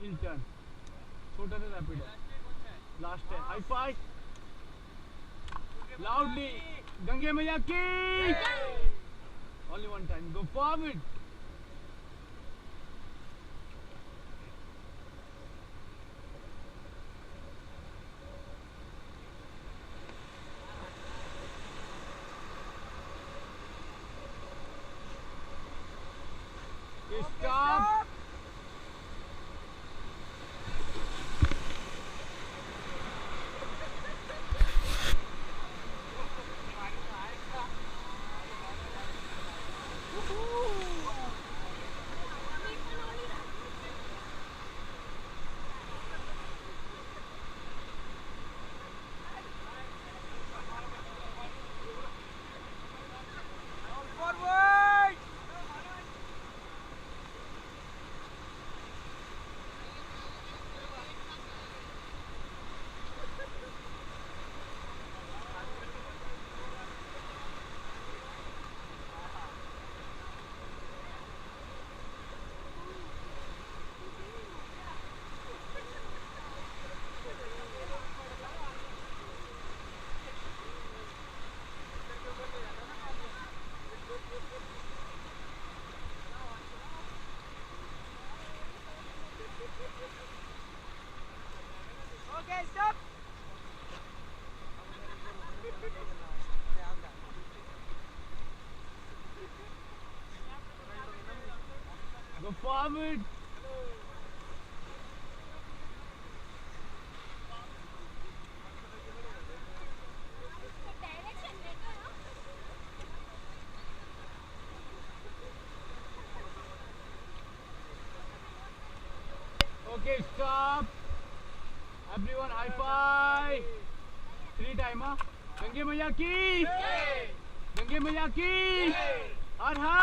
हिल turn छोटा सा rapid है लास्ट है हाई फाइव लाउडली गंगे मैया की only one time go forward stop Okay, stop. Go forward. Okay, stop. Everyone, high five. 3 times, huh? Gange मैया की, गंगे मैया की, हर हर